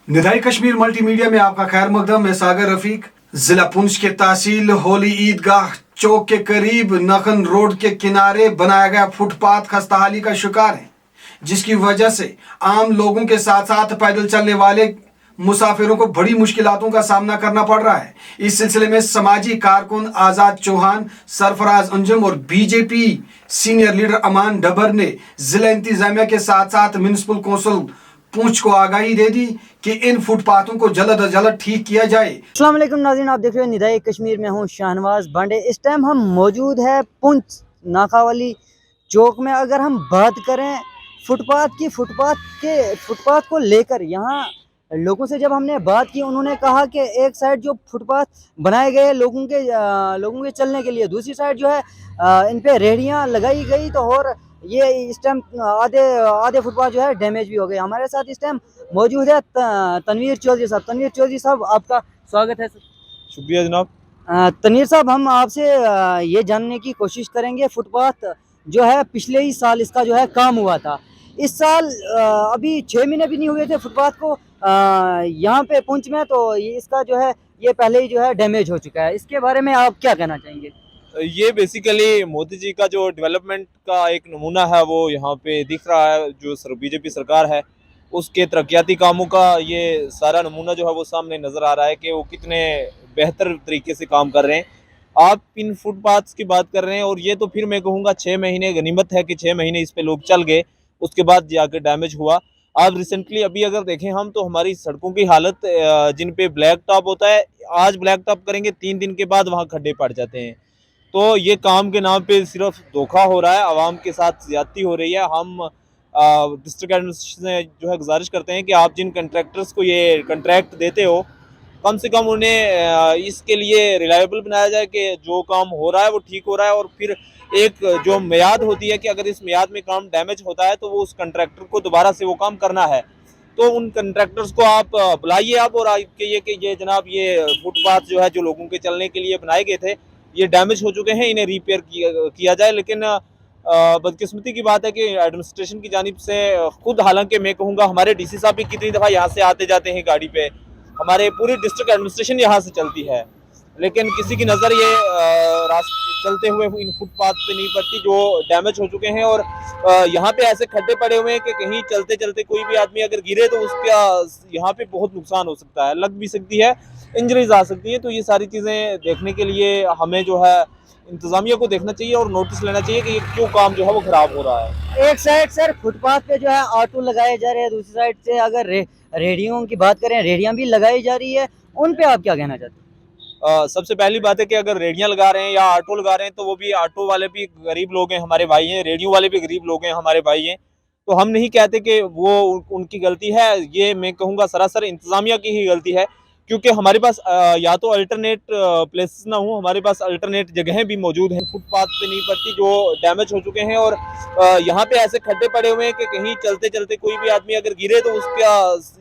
निदाई कश्मीर मल्टीमीडिया में आपका खैर मकदम। मैं सागर रफीक। जिला पुंछ के तहसील होली ईदगाह चौक के करीब नखन रोड के किनारे बनाया गया फुटपाथ खस्ताहाली का शिकार है, जिसकी वजह से आम लोगों के साथ साथ पैदल चलने वाले मुसाफिरों को बड़ी मुश्किलातों का सामना करना पड़ रहा है। इस सिलसिले में समाजी कारकुन आजाद चौहान, सरफराज अंजुम और बीजेपी सीनियर लीडर अमान डबर ने जिला इंतजामिया के साथ साथ म्युनिसिपल कौंसिल पुंछ को आगाही दे दी कि इन फुटपाथों को जल्द अज जल्द ठीक किया जाए। अस्सलाम वालेकुम नाज़रीन, आप देख रहे हो निदाई कश्मीर में हूँ शाहनवाज बांडे। इस टाइम हम मौजूद है पुंछ नाखावाली चौक में। अगर हम बात करें फुटपाथ को लेकर, यहाँ लोगों से जब हमने बात की, उन्होंने कहा कि एक साइड जो फुटपाथ बनाए गए लोगों के चलने के लिए, दूसरी साइड जो है इन पे रेहड़ियाँ लगाई गई, तो और ये इस टाइम आधे फुटपाथ जो है डैमेज भी हो गए। हमारे साथ इस टाइम मौजूद है तनवीर चौधरी साहब। तनवीर चौधरी साहब, आपका स्वागत है। शुक्रिया जनाब। तनवीर साहब, हम आपसे ये जानने की कोशिश करेंगे, फुटपाथ जो है पिछले ही साल इसका जो है काम हुआ था। इस साल अभी 6 महीने भी नहीं हुए थे फुटपाथ को यहाँ पे पुंछ में, तो इसका जो है ये पहले ही जो है डैमेज हो चुका है। इसके बारे में आप क्या कहना चाहेंगे? ये बेसिकली मोदी जी का जो डेवलपमेंट का एक नमूना है वो यहाँ पे दिख रहा है। जो बीजेपी सरकार है उसके तरक्याती कामों का ये सारा नमूना जो है वो सामने नज़र आ रहा है कि वो कितने बेहतर तरीके से काम कर रहे हैं। आप इन फुटपाथ्स की बात कर रहे हैं और ये तो फिर मैं कहूँगा 6 महीने गनीमत है कि 6 महीने इस पे लोग चल गए, उसके बाद जाकर डैमेज हुआ। आप रिसेंटली अभी अगर देखें हम, तो हमारी सड़कों की हालत जिन पे ब्लैक टॉप होता है, आज ब्लैक टॉप करेंगे 3 दिन के बाद वहाँ खड्डे पड़ जाते हैं। तो ये काम के नाम पे सिर्फ धोखा हो रहा है, आवाम के साथ ज्यादती हो रही है। हम डिस्ट्रिक्ट एडमिनिस्ट्रेशन से जो है गुजारिश करते हैं कि आप जिन कंट्रैक्टर्स को ये कंट्रैक्ट देते हो, कम से कम उन्हें इसके लिए रिलायबल बनाया जाए कि जो काम हो रहा है वो ठीक हो रहा है। और फिर एक जो मियाद होती है कि अगर इस मियाद में काम डैमेज होता है तो वो उस कंट्रैक्टर को दोबारा से वो काम करना है। तो उन कंट्रैक्टर्स को आप बुलाइए आप, और कहिए कि ये जनाब, ये फुटपाथ जो है जो लोगों के चलने के लिए बनाए गए थे, ये डैमेज हो चुके हैं, इन्हें रिपेयर किया जाए। लेकिन बदकिस्मती की बात है कि एडमिनिस्ट्रेशन की जानिब से खुद, हालांकि मैं कहूँगा हमारे डीसी साहब भी कितनी दफ़ा यहाँ से आते जाते हैं गाड़ी पे, हमारे पूरी डिस्ट्रिक्ट एडमिनिस्ट्रेशन यहाँ से चलती है, लेकिन किसी की नज़र ये रास्ते चलते हुए इन फुटपाथ पे नहीं पड़ती जो डैमेज हो चुके हैं। और यहाँ पे ऐसे खड्डे पड़े हुए हैं कि कहीं चलते चलते कोई भी आदमी अगर गिरे तो उसका यहाँ पे बहुत नुकसान हो सकता है, लग भी सकती है, इंजरीज आ सकती है। तो ये सारी चीज़ें देखने के लिए हमें जो है इंतजामिया को देखना चाहिए और नोटिस लेना चाहिए कि ये क्यों काम जो है वो खराब हो रहा है। एक साइड सर फुटपाथ पे जो है ऑटो लगाए जा रहे हैं, दूसरी साइड से अगर रेहड़ियों की बात करें, रेहड़ियां भी लगाई जा रही है, उन पे आप क्या कहना चाहते हैं? सबसे पहली बात है कि अगर रेडियां लगा रहे हैं या ऑटो लगा रहे हैं, तो वो भी, ऑटो वाले भी गरीब लोग हैं, हमारे भाई हैं, रेडियो वाले भी गरीब लोग हैं, हमारे भाई हैं। तो हम नहीं कहते कि वो उनकी गलती है, ये मैं कहूँगा सरासर इंतजामिया की ही गलती है। क्योंकि हमारे पास या तो अल्टरनेट प्लेसेस ना हो, हमारे पास अल्टरनेट जगहें भी मौजूद हैं, फुटपाथ पे नहीं पड़ती जो डैमेज हो चुके हैं। और यहाँ पे ऐसे खड्डे पड़े हुए हैं कि कहीं चलते चलते कोई भी आदमी अगर गिरे तो उसका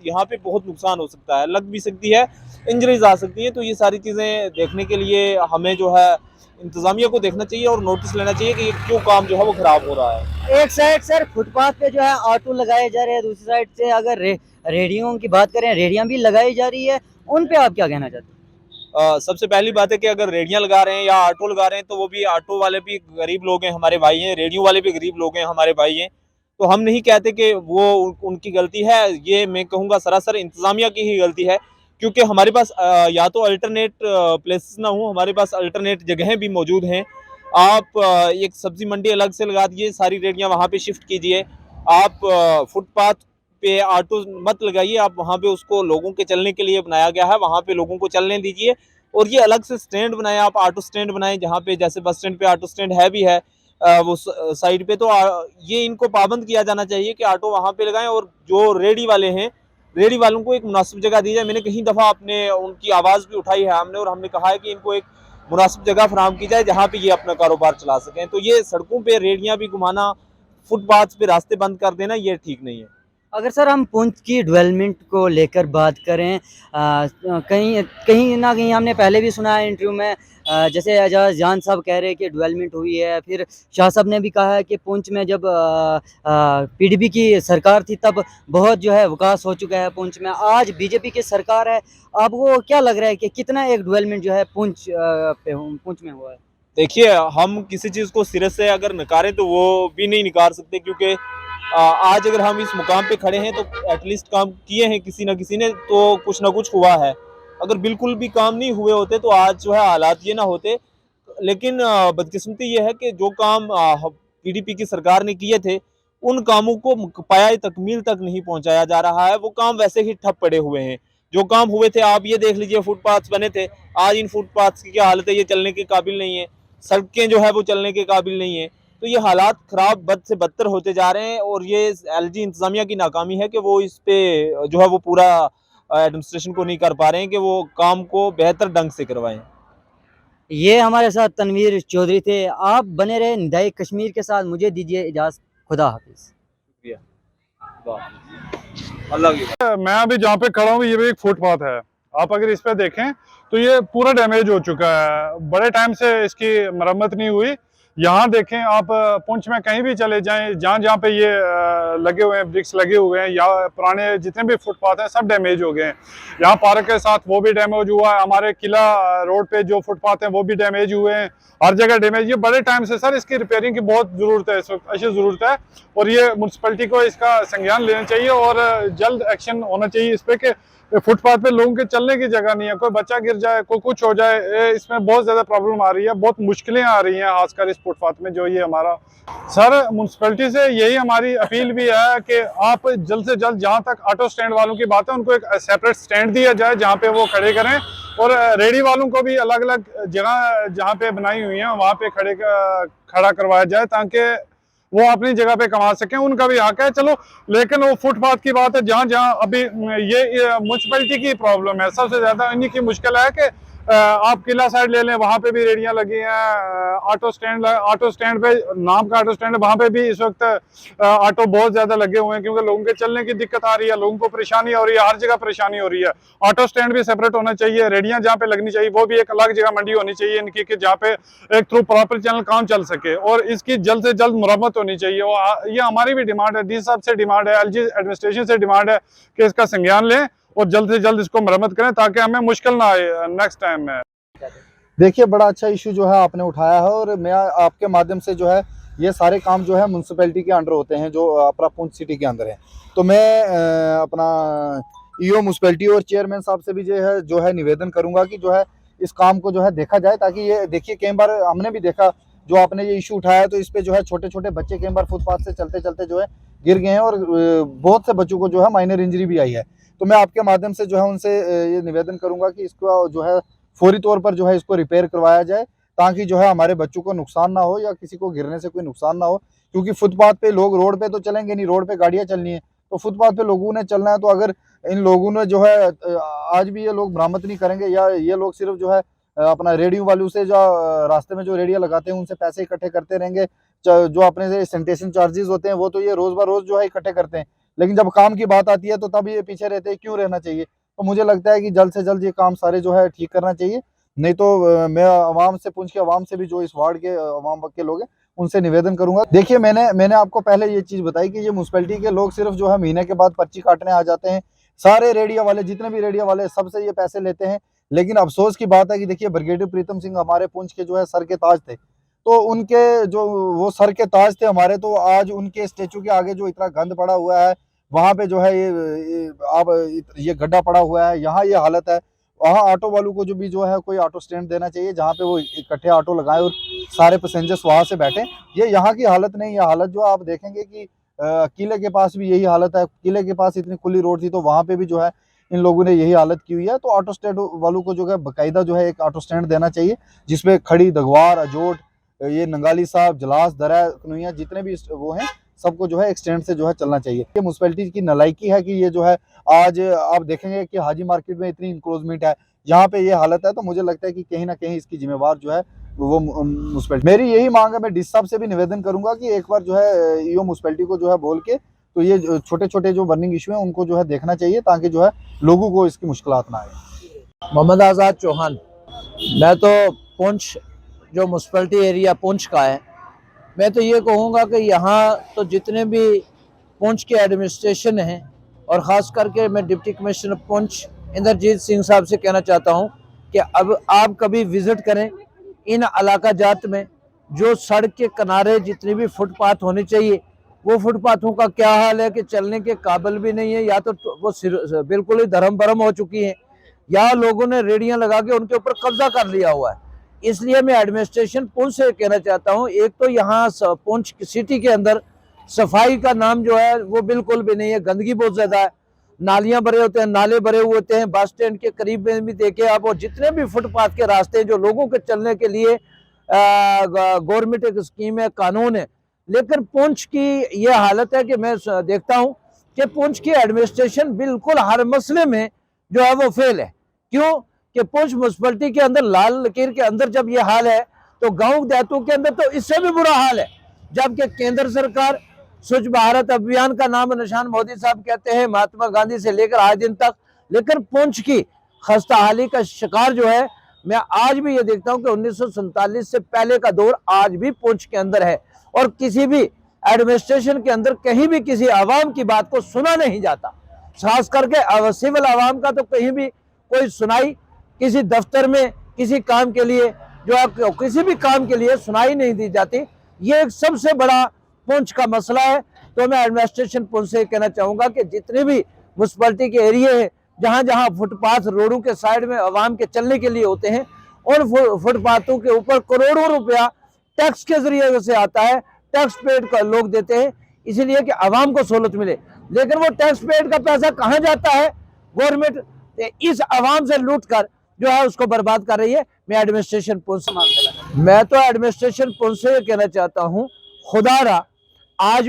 यहाँ पे बहुत नुकसान हो सकता है, लग भी सकती है, इंजरीज आ सकती है। तो ये सारी चीज़ें देखने के लिए हमें जो है इंतजामिया को देखना चाहिए और नोटिस लेना चाहिए कि ये क्यों काम जो है वो खराब हो रहा है। एक साइड सर फुटपाथ पे जो है ऑटो लगाए जा रहे हैं, दूसरी साइड से अगर रेहड़ियों की बात करें, रेहड़ियां भी लगाई जा रही है, उन पे आप क्या कहना चाहते हैं? सबसे पहली बात है कि अगर रेडियां लगा रहे हैं या ऑटो लगा रहे हैं, तो वो भी, ऑटो वाले भी गरीब लोग हैं, हमारे भाई हैं, रेडियो वाले भी गरीब लोग हैं, हमारे भाई हैं। तो हम नहीं कहते कि वो उनकी गलती है, ये मैं कहूँगा सरासर इंतजामिया की ही गलती है। क्योंकि हमारे पास या तो अल्टरनेट प्लेसेस ना हो, हमारे पास अल्टरनेट जगहें भी मौजूद हैं। आप एक सब्जी मंडी अलग से लगा दीजिए, सारी रेडियाँ वहाँ पे शिफ्ट कीजिए। आप फुटपाथ पे ऑटो मत लगाइए, आप वहाँ पे उसको लोगों के चलने के लिए बनाया गया है, वहाँ पे लोगों को चलने दीजिए। और ये अलग से स्टैंड बनाए, आप ऑटो स्टैंड बनाएं, जहाँ पे जैसे बस स्टैंड पे ऑटो स्टैंड है भी है वो साइड पे। तो ये इनको पाबंद किया जाना चाहिए कि ऑटो वहाँ पे लगाएं। और जो रेडी वाले हैं, रेडी वालों को एक मुनासिब जगह दी जाए। मैंने कहीं दफ़ा अपने उनकी आवाज़ भी उठाई है हमने, और हमने कहा है कि इनको एक मुनासिब जगह फराहम की जाए जहाँ पे ये अपना कारोबार चला सकें। तो ये सड़कों पे रेडियाँ भी घुमाना, फुटपाथ पे रास्ते बंद कर देना, ये ठीक नहीं है। अगर सर हम पुंछ की डेवलपमेंट को लेकर बात करें, कहीं कहीं ना कहीं हमने पहले भी सुना है इंटरव्यू में, जैसे एजाज जान साहब कह रहे हैं कि डेवलपमेंट हुई है, फिर शाह साहब ने भी कहा है कि पुंछ में जब पीडीपी की सरकार थी तब बहुत जो है विकास हो चुका है पुंछ में। आज बीजेपी की सरकार है, आपको क्या लग रहा है कि कितना एक डेवलपमेंट जो है पुंछ में हुआ है? देखिए, हम किसी चीज़ को सिरे से अगर नकारें तो वो भी नहीं नकार सकते, क्योंकि आज अगर हम इस मुकाम पे खड़े हैं तो एटलीस्ट काम किए हैं किसी न किसी ने, तो कुछ ना कुछ हुआ है। अगर बिल्कुल भी काम नहीं हुए होते तो आज जो है हालात ये ना होते। लेकिन बदकिस्मती ये है कि जो काम पीडीपी की सरकार ने किए थे, उन कामों को पाया तकमील तक नहीं पहुंचाया जा रहा है। वो काम वैसे ही ठप पड़े हुए हैं। जो काम हुए थे, आप ये देख लीजिए, फुटपाथ बने थे, आज इन फुटपाथ की क्या हालत है, ये चलने के काबिल नहीं है। सड़कें जो है वो चलने के काबिल नहीं है। तो ये हालात खराब बद से बदतर होते जा रहे हैं, और ये एलजी इंतजामिया की नाकामी है कि वो इस पे जो है वो पूरा एडमिनिस्ट्रेशन को नहीं कर पा रहे हैं कि वो काम को बेहतर ढंग से करवाएं। ये हमारे साथ तनवीर चौधरी थे। आप बने रहे निदाई कश्मीर के साथ, मुझे दीजिए इजाज़त। खुदा हाफिज़। शुक्रिया। वाह। अल्लाह की मैं अभी जहाँ पे खड़ा हूँ ये भी एक फुटपाथ है। आप अगर इस पे देखें तो ये पूरा डैमेज हो चुका है, बड़े टाइम से इसकी मरम्मत नहीं हुई। यहाँ देखें आप, पुंछ में कहीं भी चले जाएं, जहाँ जहाँ पे ये लगे हुए हैं, ब्रिक्स लगे हुए हैं, या पुराने जितने भी फुटपाथ हैं सब डैमेज हो गए हैं। यहाँ पार्क के साथ वो भी डैमेज हुआ है, हमारे किला रोड पे जो फुटपाथ हैं वो भी डैमेज हुए हैं, हर जगह डैमेज। ये बड़े टाइम से सर इसकी रिपेयरिंग की बहुत ज़रूरत है, इस वक्त अच्छी ज़रूरत है, और ये म्यूनसिपैलिटी को इसका संज्ञान लेना चाहिए और जल्द एक्शन होना चाहिए इस पे कि फुटपाथ पे लोगों के चलने की जगह नहीं है, कोई बच्चा गिर जाए, कोई कुछ हो जाए, इसमें बहुत ज़्यादा प्रॉब्लम आ रही है, बहुत मुश्किलें आ रही हैं खासकर इस फुटपाथ में जो ये हमारा। सर म्यूनसिपैलिटी से यही हमारी अपील भी है कि आप जल्द से जल्द, जहाँ तक ऑटो स्टैंड वालों की बात है, उनको एक सेपरेट स्टैंड दिया जाए जहाँ पे वो खड़े करें, और रेडी वालों को भी अलग अलग जगह जहाँ पे बनाई हुई है वहाँ पे खड़ा करवाया जाए, ताकि वो अपनी जगह पे कमा सकें, उनका भी हक है। चलो, लेकिन वो फुटपाथ की बात है, जहाँ जहाँ अभी ये म्यूनसिपैलिटी की प्रॉब्लम है, सबसे ज्यादा इन्हीं की मुश्किल है कि आप किला साइड ले लें, वहाँ पे भी रेडियां लगी हैं, ऑटो स्टैंड पे, नाम का ऑटो स्टैंड है, वहाँ पे भी इस वक्त ऑटो बहुत ज्यादा लगे हुए हैं, क्योंकि लोगों के चलने की दिक्कत आ रही है, लोगों को परेशानी हो रही है, हर जगह परेशानी हो रही है। ऑटो स्टैंड भी सेपरेट होना चाहिए, रेडियां जहाँ पे लगनी चाहिए वो भी एक अलग जगह मंडी होनी चाहिए इनकी, कि जहाँ पे एक थ्रू प्रॉपर चैनल काम चल सके, और इसकी जल्द से जल्द मुरम्मत होनी चाहिए। और ये हमारी भी डिमांड है, डी साहब से डिमांड है, एलजी एडमिनिस्ट्रेशन से डिमांड है कि इसका संज्ञान लें और जल्द से जल्द इसको मरम्मत करें, ताकि हमें मुश्किल ना आए नेक्स्ट टाइम में। देखिए, बड़ा अच्छा इशू जो है आपने उठाया है, और मैं आपके माध्यम से जो है ये सारे काम जो है म्यूनसिपैलिटी के अंडर होते हैं, जो अपना पुंछ सिटी के अंदर है। तो मैं अपना ईओ म्यूनसिपैलिटी और चेयरमैन साहब से भी जो है निवेदन करूंगा कि जो है इस काम को जो है देखा जाए, ताकि ये देखिए, कई बार हमने भी देखा, जो आपने ये इशू उठाया, तो इस पे जो है छोटे छोटे बच्चे कई बार फुटपाथ से चलते चलते जो है गिर गए हैं, और बहुत से बच्चों को जो है माइनर इंजरी भी आई है। तो मैं आपके माध्यम से जो है उनसे ये निवेदन करूंगा कि इसको जो है फौरी तौर पर जो है इसको रिपेयर करवाया जाए, ताकि जो है हमारे बच्चों को नुकसान ना हो, या किसी को गिरने से कोई नुकसान ना हो। क्योंकि फुटपाथ पे लोग, रोड पे तो चलेंगे नहीं, रोड पे गाड़ियां चलनी है, तो फुटपाथ पे लोगों ने चलना है। तो अगर इन लोगों ने जो है आज भी ये लोग बरामद नहीं करेंगे, या ये लोग सिर्फ जो है अपना रेडियो वालों से, जो रास्ते में जो रेडियो लगाते हैं उनसे पैसे इकट्ठे करते रहेंगे, जो अपने से सैनिटेशन चार्जेस होते हैं वो तो ये रोज ब रोज जो है इकट्ठे करते हैं, लेकिन जब काम की बात आती है तो तब ये पीछे रहते हैं। क्यों रहना चाहिए? तो मुझे लगता है कि जल्द से जल्द ये काम सारे जो है ठीक करना चाहिए, नहीं तो मैं आवाम से, पुंछ के आवाम से भी, जो इस वार्ड के आवाम के लोग हैं, उनसे निवेदन करूंगा। देखिए, मैंने आपको पहले ये चीज बताई कि ये म्यूनसिपैलिटी के लोग सिर्फ जो है महीने के बाद पर्ची काटने आ जाते हैं, सारे रेडियो वाले, जितने भी रेडियो वाले, सबसे ये पैसे लेते हैं। लेकिन अफसोस की बात है कि देखिए, ब्रिगेडियर प्रीतम सिंह हमारे पुंछ के जो है सर के ताज थे, तो उनके जो वो सर के ताज थे हमारे, तो आज उनके स्टेचू के आगे जो इतना गंद पड़ा हुआ है, वहां पे जो है ये गड्ढा पड़ा हुआ है, यहाँ ये हालत है। वहाँ ऑटो वालों को जो है कोई ऑटो स्टैंड देना चाहिए, जहाँ पे वो इकट्ठे ऑटो लगाए और सारे पैसेंजर्स वहां से बैठे। ये यहाँ की हालत नहीं, ये हालत जो आप देखेंगे कि किले के पास भी यही हालत है। किले के पास इतनी खुली रोड थी, तो वहां पे भी जो है इन लोगों ने यही हालत की हुई है। तो ऑटो स्टैंड वालों को जो है बाकायदा जो है एक ऑटो स्टैंड देना चाहिए, जिसपे खड़ी, दगवार, अजोट, ये नंगाली साहब, जलास, दरा, कनुइया, जितने भी वो हैं, सबको जो है एक स्टैंड से जो है चलना चाहिए। ये म्यूनसिपैलिटी की नालायकी है कि ये जो है, आज आप देखेंगे कि हाजी मार्केट में इतनी इंक्रोचमेंट है, यहाँ पे ये हालत है। तो मुझे लगता है कि कहीं ना कहीं इसकी जिम्मेवार जो है वो म्यूनसिपैलिटी। मेरी यही मांग है, मैं डीसी साहब से भी निवेदन करूंगा कि एक बार जो है ईओ म्यूनसिपैलिटी को जो है बोल के तो ये छोटे छोटे जो बर्निंग इशू है उनको जो है देखना चाहिए, ताकि जो है लोगों को इसकी मुश्किलात ना आए। मोहम्मद आज़ाद चौहान, मैं तो पुंछ जो म्यूनसिपलिटी एरिया पुंछ का है, मैं तो ये कहूँगा कि यहाँ तो जितने भी पुंछ के एडमिनिस्ट्रेशन हैं, और ख़ास करके मैं डिप्टी कमिश्नर पुंछ इंद्रजीत सिंह साहब से कहना चाहता हूँ कि अब आप कभी विज़िट करें इन इलाका जात में, जो सड़क के किनारे जितनी भी फुटपाथ होनी चाहिए वो फुटपाथों का क्या हाल है कि चलने के काबिल भी नहीं है, या तो वो बिल्कुल ही धर्म भरम हो चुकी हैं, या लोगों ने रेडियां लगा के उनके ऊपर कब्जा कर लिया हुआ है। इसलिए मैं एडमिनिस्ट्रेशन पुंछ से कहना चाहता हूं, एक तो यहाँ पुंछ सिटी के अंदर सफाई का नाम जो है वो बिल्कुल भी नहीं है, गंदगी बहुत ज्यादा है, नालियां भरे होते हैं, नाले भरे हुए होते हैं, बस स्टैंड के करीब में भी देखे आप, और जितने भी फुटपाथ के रास्ते जो लोगों के चलने के लिए गवर्नमेंट एक स्कीम है, कानून है, लेकिन पुंछ की ये हालत है कि मैं देखता हूं कि पुंछ की एडमिनिस्ट्रेशन बिल्कुल हर मसले में जो है वो फेल है। क्यों कि पुंछ म्यूनसिपलिटी के अंदर लाल लकीर के अंदर जब ये हाल है तो गांव देहातों के अंदर तो इससे भी बुरा हाल है, जबकि केंद्र सरकार स्वच्छ भारत अभियान का नाम निशान मोदी साहब कहते हैं, महात्मा गांधी से लेकर आज दिन तक, लेकिन पुंछ की खस्ताहाली का शिकार जो है, मैं आज भी ये देखता हूं कि 1947 से पहले का दौर आज भी पुंछ के अंदर है, और किसी भी एडमिनिस्ट्रेशन के अंदर कहीं भी किसी आवाम की बात को सुना नहीं जाता, खास करके सिविल आवाम का तो कहीं भी कोई सुनाई, किसी दफ्तर में किसी काम के लिए जो है किसी भी काम के लिए सुनाई नहीं दी जाती। ये एक सबसे बड़ा पुंछ का मसला है। तो मैं एडमिनिस्ट्रेशन पुंछ से कहना चाहूंगा कि जितने भी म्यूनसिपलिटी के एरिए हैं जहां जहां फुटपाथ रोडों के साइड में आवाम के चलने के लिए होते हैं, और फुटपाथों के ऊपर करोड़ों रुपया टैक्स के जरिए से आता है, टैक्स पेड का लोग देते हैं इसीलिए कि आवाम को सहूलत मिले, लेकिन वो टैक्स पेड का पैसा कहाँ जाता है? गवर्नमेंट इस आवाम से लूट कर जो है उसको बर्बाद कर रही है। मैं एडमिनिस्ट्रेशन पुंछ से कहना चाहता हूँ, खुदारा आज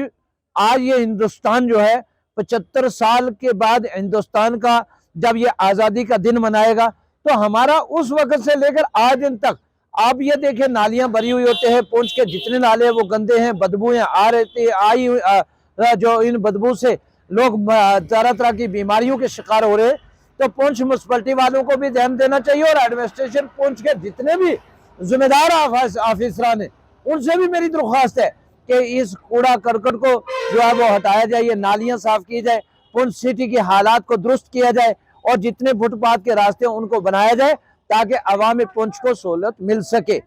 ये हिंदुस्तान जो है 75 साल के बाद हिंदुस्तान का जब ये आज़ादी का दिन मनाएगा, तो हमारा उस वक्त से लेकर आज दिन तक आप ये देखें नालियां भरी हुई होते हैं, पुंछ के जितने नाले हैं वो गंदे हैं, बदबूएं आ रहती है, जो इन बदबू से लोग तरह तरह की बीमारियों के शिकार हो रहे हैं। तो पुंछ म्यूनसिपलिटी वालों को भी ध्यान देना चाहिए, और एडमिनिस्ट्रेशन पुंछ के जितने भी जिम्मेदार ऑफिसरान हैं उनसे भी मेरी दरख्वास्त है कि इस कूड़ा करकट को जो है वो हटाया जाए, ये नालियां साफ की जाए, पुंछ सिटी की हालात को दुरुस्त किया जाए, और जितने फुटपाथ के रास्ते हैं उनको बनाया जाए ताकि अवाम पुंछ को सहूलत मिल सके।